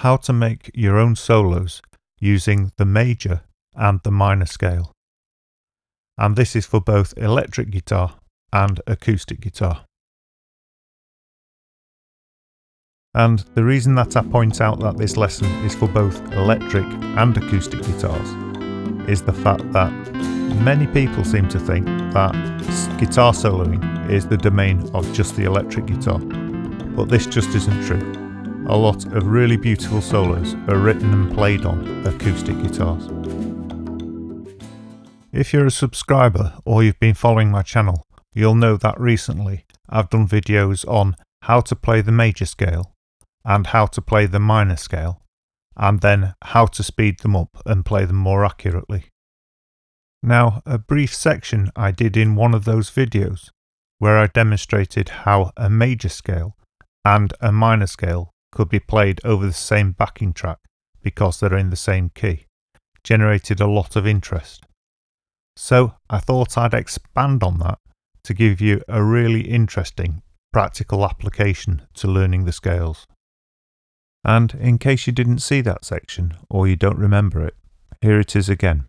how to make your own solos using the major and the minor scale. And this is for both electric guitar and acoustic guitar. And the reason that I point out that this lesson is for both electric and acoustic guitars is the fact that many people seem to think that guitar soloing is the domain of just the electric guitar, but this just isn't true. A lot of really beautiful solos are written and played on acoustic guitars. If you're a subscriber or you've been following my channel, you'll know that recently I've done videos on how to play the major scale and how to play the minor scale, and then how to speed them up and play them more accurately. Now, a brief section I did in one of those videos where I demonstrated how a major scale and a minor scale could be played over the same backing track because they're in the same key, generated a lot of interest. So I thought I'd expand on that to give you a really interesting practical application to learning the scales. And in case you didn't see that section or you don't remember it, here it is again.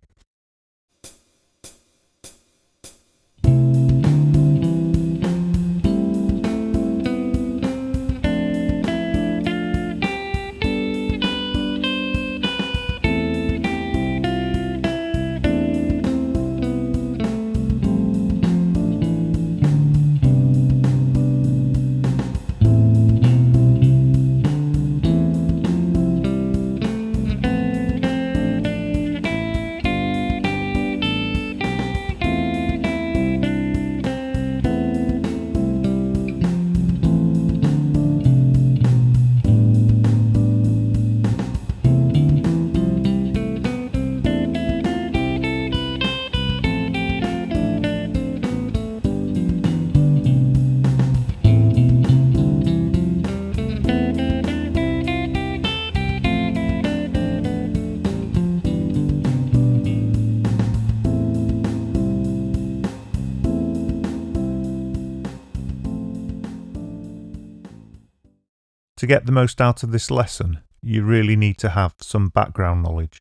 To get the most out of this lesson, you really need to have some background knowledge.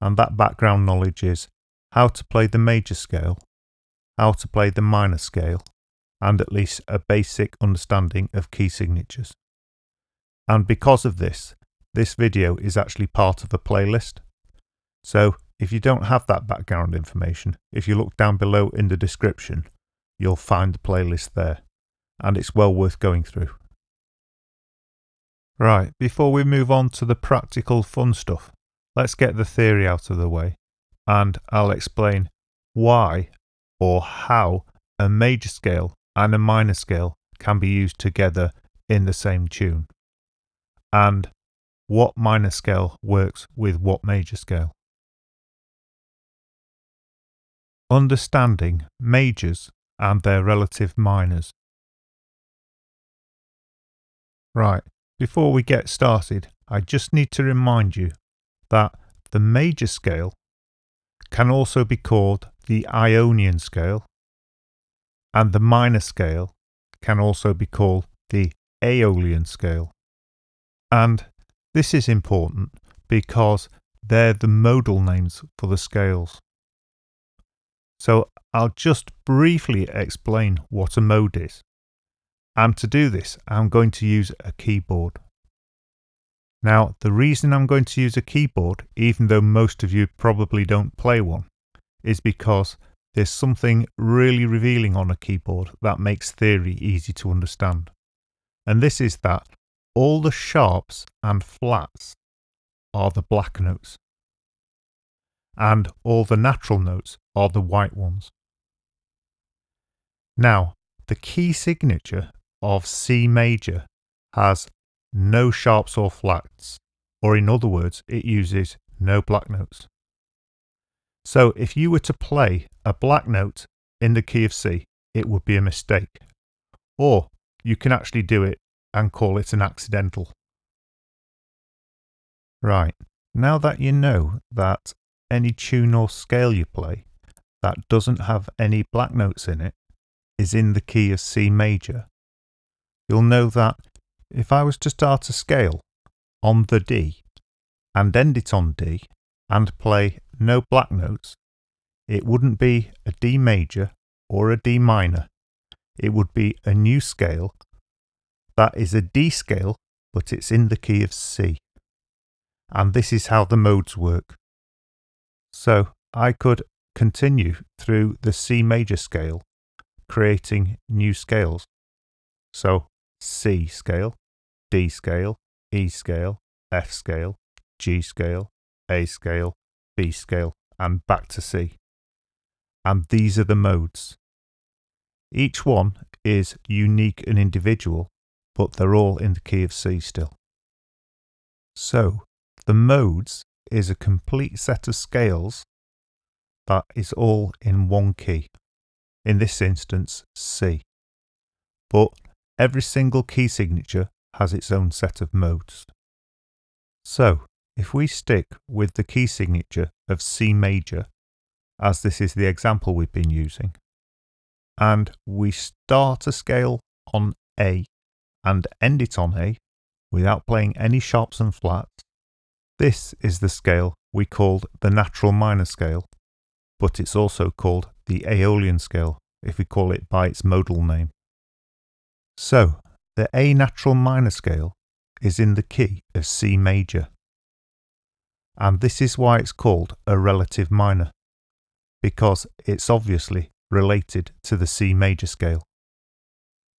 And that background knowledge is how to play the major scale, how to play the minor scale, and at least a basic understanding of key signatures. And because of this, this video is actually part of a playlist. So if you don't have that background information, if you look down below in the description, you'll find the playlist there, and it's well worth going through. Right, before we move on to the practical fun stuff, let's get the theory out of the way, and I'll explain why or how a major scale and a minor scale can be used together in the same tune, and what minor scale works with what major scale. Understanding majors and their relative minors. Right. Before we get started, I just need to remind you that the major scale can also be called the Ionian scale, and the minor scale can also be called the Aeolian scale. And this is important because they're the modal names for the scales. So I'll just briefly explain what a mode is. And to do this, I'm going to use a keyboard. Now, the reason I'm going to use a keyboard, even though most of you probably don't play one, is because there's something really revealing on a keyboard that makes theory easy to understand. And this is that all the sharps and flats are the black notes, and all the natural notes are the white ones. Now, the key signature of C major has no sharps or flats, or in other words, it uses no black notes. So if you were to play a black note in the key of C, it would be a mistake. Or you can actually do it and call it an accidental. Right, now that you know that any tune or scale you play that doesn't have any black notes in it is in the key of C major, you'll know that if I was to start a scale on the D and end it on D and play no black notes, it wouldn't be a D major or a D minor. It would be a new scale that is a D scale, but it's in the key of C. And this is how the modes work. So I could continue through the C major scale, creating new scales. So C scale, D scale, E scale, F scale, G scale, A scale, B scale, and back to C. And these are the modes. Each one is unique and individual, but they're all in the key of C still. So the modes is a complete set of scales that is all in one key, in this instance C. But every single key signature has its own set of modes. So if we stick with the key signature of C major, as this is the example we've been using, and we start a scale on A and end it on A without playing any sharps and flats, this is the scale we called the natural minor scale, but it's also called the Aeolian scale if we call it by its modal name. So the A natural minor scale is in the key of C major, and this is why it's called a relative minor, because it's obviously related to the C major scale.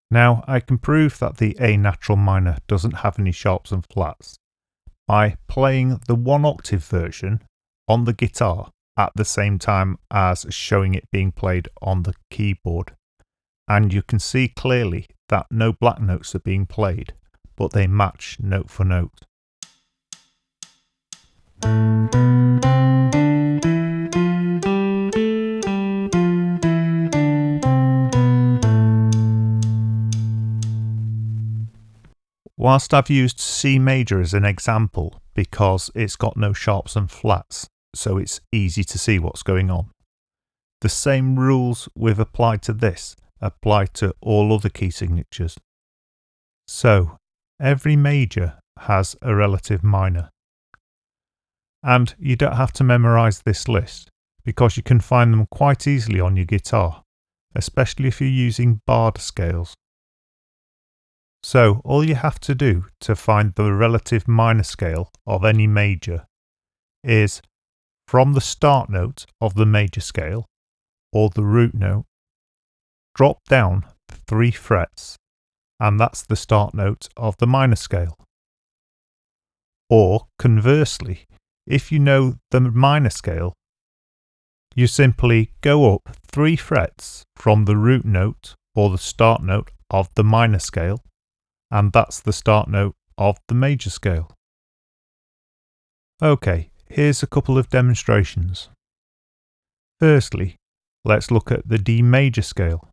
Now I can prove that the A natural minor doesn't have any sharps and flats by playing the 1 octave version on the guitar at the same time as showing it being played on the keyboard. And you can see clearly that no black notes are being played, but they match note for note. Whilst I've used C major as an example because it's got no sharps and flats, so it's easy to see what's going on, the same rules we've applied to this apply to all other key signatures. So every major has a relative minor. And you don't have to memorize this list because you can find them quite easily on your guitar, especially if you're using barred scales. So all you have to do to find the relative minor scale of any major is from the start note of the major scale or the root note, drop down 3 frets, and that's the start note of the minor scale. Or conversely, if you know the minor scale, you simply go up 3 frets from the root note or the start note of the minor scale, and that's the start note of the major scale. Okay, here's a couple of demonstrations. Firstly, let's look at the D major scale.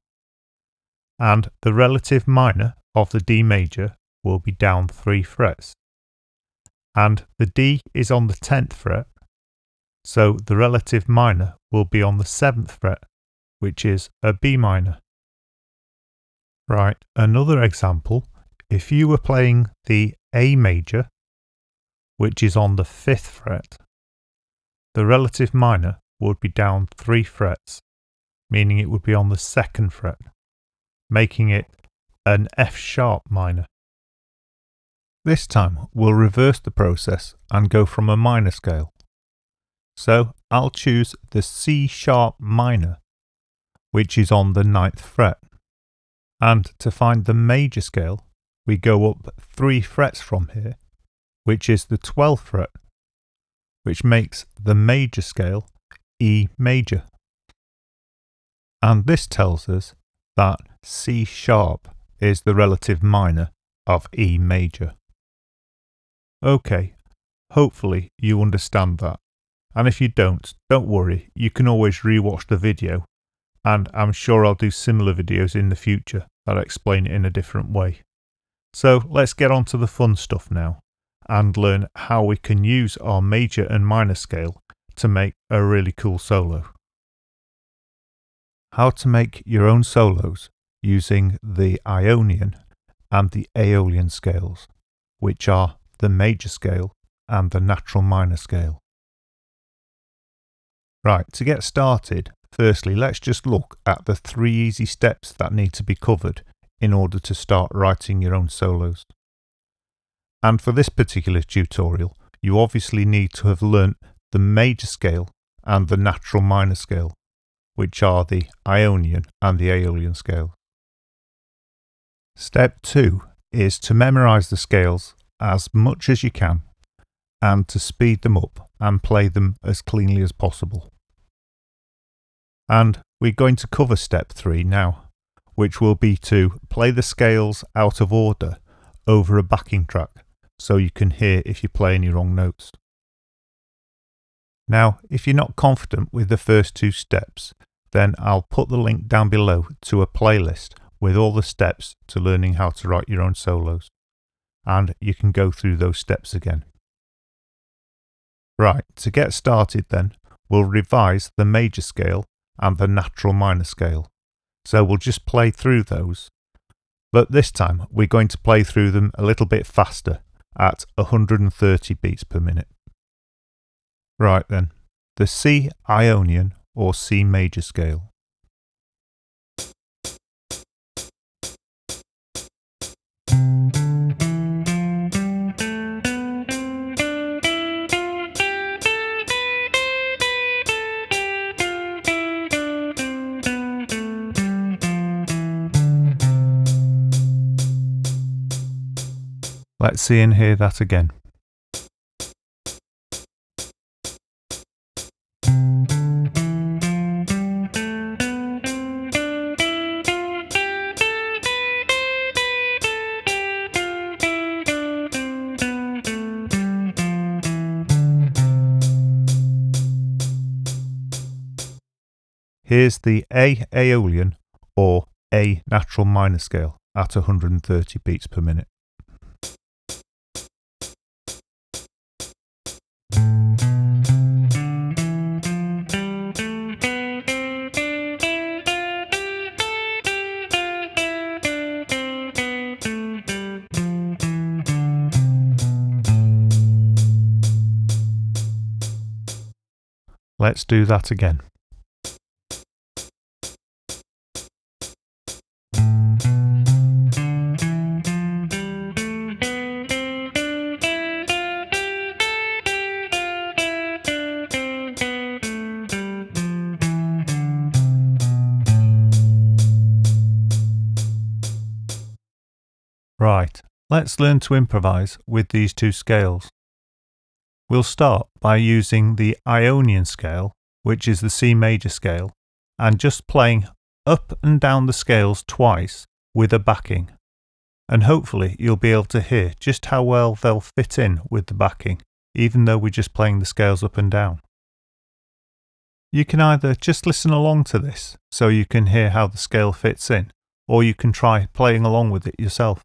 And the relative minor of the D major will be down 3 frets. And the D is on the 10th fret, so the relative minor will be on the 7th fret, which is a B minor. Right, another example. If you were playing the A major, which is on the 5th fret, the relative minor would be down 3 frets, meaning it would be on the 2nd fret, making it an F sharp minor. This time we'll reverse the process and go from a minor scale. So I'll choose the C sharp minor, which is on the 9th fret. And to find the major scale, we go up 3 frets from here, which is the 12th fret, which makes the major scale E major. And this tells us that C sharp is the relative minor of E major. Okay, hopefully you understand that. And if you don't worry, you can always rewatch the video, and I'm sure I'll do similar videos in the future that explain it in a different way. So let's get on to the fun stuff now and learn how we can use our major and minor scale to make a really cool solo. How to make your own solos using the Ionian and the Aeolian scales, which are the major scale, and the natural minor scale. Right, to get started, firstly let's just look at the 3 easy steps that need to be covered in order to start writing your own solos. And for this particular tutorial, you obviously need to have learnt the major scale and the natural minor scale, which are the Ionian and the Aeolian scales. Step 2 is to memorise the scales as much as you can and to speed them up and play them as cleanly as possible. And we're going to cover step 3 now, which will be to play the scales out of order over a backing track so you can hear if you play any wrong notes. Now, if you're not confident with the first 2 steps, then I'll put the link down below to a playlist with all the steps to learning how to write your own solos, and you can go through those steps again. Right, to get started then, we'll revise the major scale and the natural minor scale. So we'll just play through those, but this time we're going to play through them a little bit faster at 130 beats per minute. Right then, the C Ionian or C major scale. Let's see and hear that again. Here's the A Aeolian or A natural minor scale at 130 beats per minute. Let's do that again. Right, let's learn to improvise with these 2 scales. We'll start by using the Ionian scale, which is the C major scale, and just playing up and down the scales twice with a backing. And hopefully you'll be able to hear just how well they'll fit in with the backing, even though we're just playing the scales up and down. You can either just listen along to this so you can hear how the scale fits in, or you can try playing along with it yourself.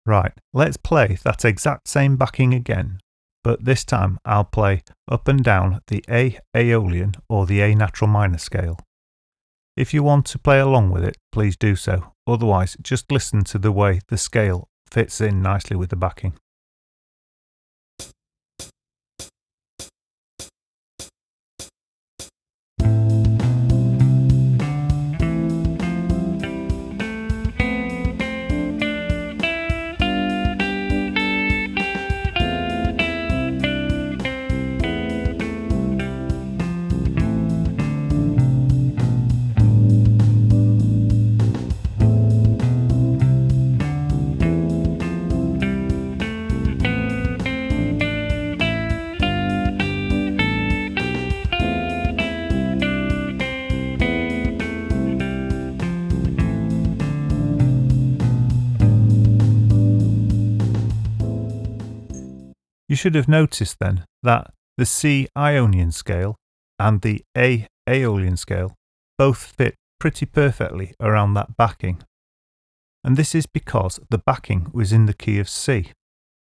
Right, let's play that exact same backing again, but this time I'll play up and down the A Aeolian or the A natural minor scale. If you want to play along with it, please do so, otherwise just listen to the way the scale fits in nicely with the backing. You should have noticed then that the C Ionian scale and the A Aeolian scale both fit pretty perfectly around that backing. And this is because the backing was in the key of C,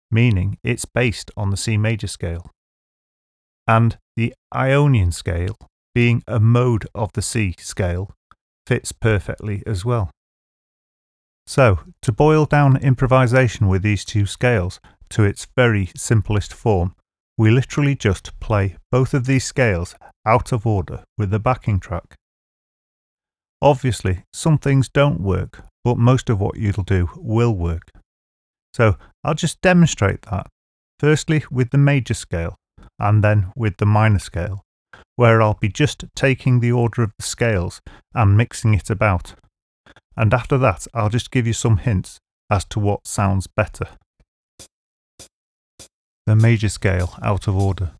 meaning it's based on the C major scale. And the Ionian scale, being a mode of the C scale, fits perfectly as well. So, to boil down improvisation with these two scales to its very simplest form, we literally just play both of these scales out of order with the backing track. Obviously, some things don't work, but most of what you'll do will work. So I'll just demonstrate that, firstly with the major scale, and then with the minor scale, where I'll be just taking the order of the scales and mixing it about. And after that, I'll just give you some hints as to what sounds better. The major scale out of order.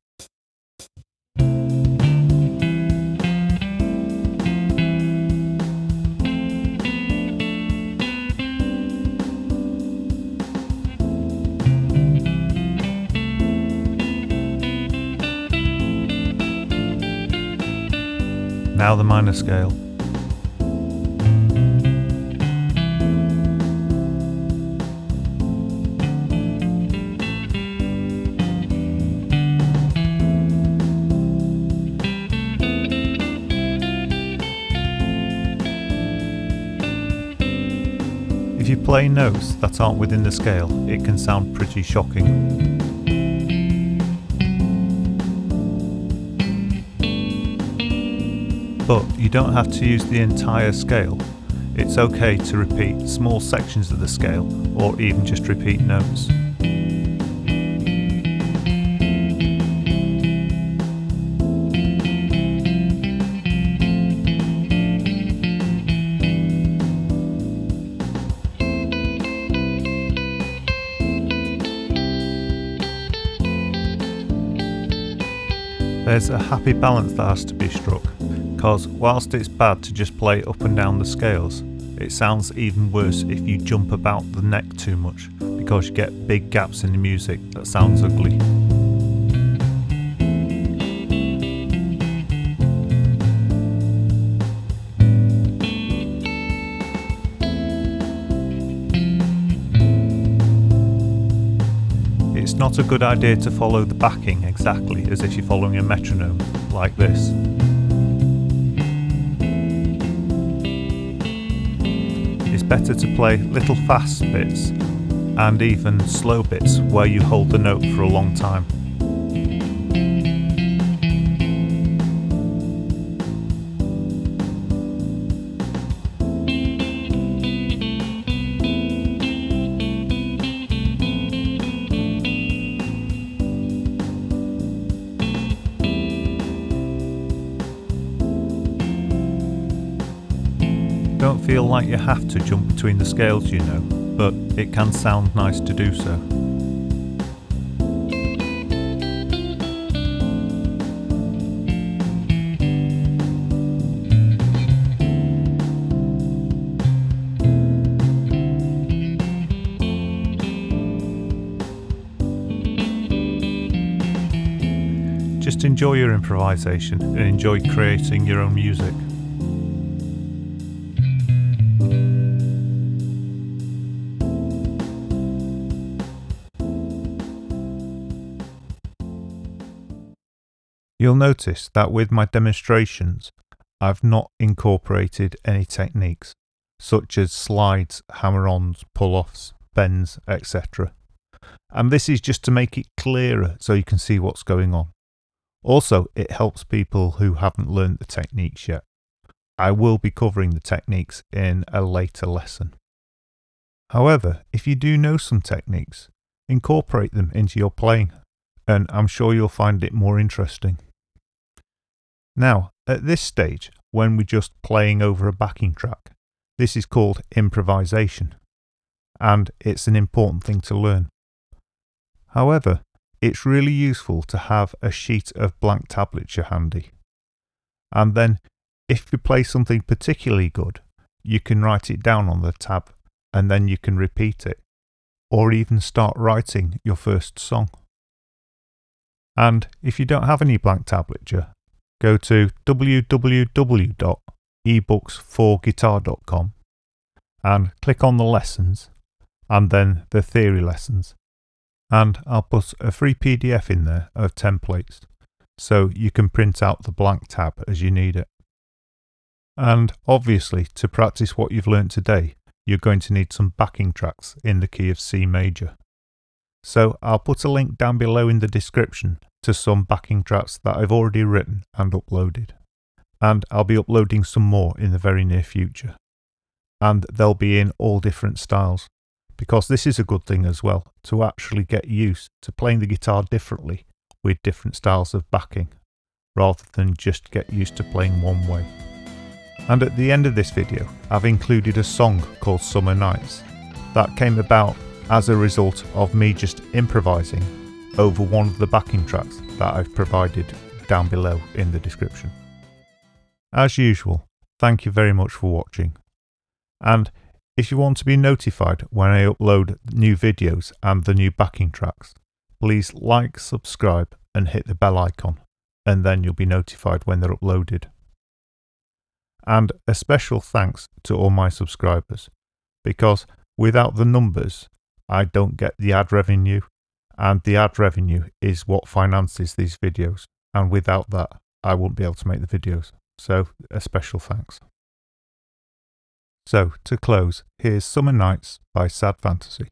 Now the minor scale. If you play notes that aren't within the scale, it can sound pretty shocking. But you don't have to use the entire scale. It's okay to repeat small sections of the scale, or even just repeat notes. There's a happy balance that has to be struck, because whilst it's bad to just play up and down the scales, it sounds even worse if you jump about the neck too much, because you get big gaps in the music that sounds ugly. It's not a good idea to follow the backing exactly as if you're following a metronome, like this. It's better to play little fast bits and even slow bits where you hold the note for a long time. Don't feel like you have to jump between the scales, you know, but it can sound nice to do so. Just enjoy your improvisation and enjoy creating your own music. You'll notice that with my demonstrations, I've not incorporated any techniques, such as slides, hammer-ons, pull-offs, bends, etc. And this is just to make it clearer so you can see what's going on. Also, it helps people who haven't learned the techniques yet. I will be covering the techniques in a later lesson. However, if you do know some techniques, incorporate them into your playing, and I'm sure you'll find it more interesting. Now, at this stage, when we're just playing over a backing track, this is called improvisation, and it's an important thing to learn. However, it's really useful to have a sheet of blank tablature handy. And then, if you play something particularly good, you can write it down on the tab, and then you can repeat it, or even start writing your first song. And if you don't have any blank tablature, go to www.ebooks4guitar.com and click on the lessons and then the theory lessons. And I'll put a free PDF in there of templates so you can print out the blank tab as you need it. And obviously, to practice what you've learnt today, you're going to need some backing tracks in the key of C major. So I'll put a link down below in the description to some backing tracks that I've already written and uploaded. And I'll be uploading some more in the very near future. And they'll be in all different styles, because this is a good thing as well, to actually get used to playing the guitar differently with different styles of backing, rather than just get used to playing one way. And at the end of this video, I've included a song called Summer Nights that came about as a result of me just improvising over one of the backing tracks that I've provided down below in the description. As usual, thank you very much for watching. And if you want to be notified when I upload new videos and the new backing tracks, please like, subscribe and hit the bell icon, and then you'll be notified when they're uploaded. And a special thanks to all my subscribers, because without the numbers, I don't get the ad revenue, and the ad revenue is what finances these videos, and without that, I wouldn't be able to make the videos. So, a special thanks. So, to close, here's Summer Nights by Sad Fantasy.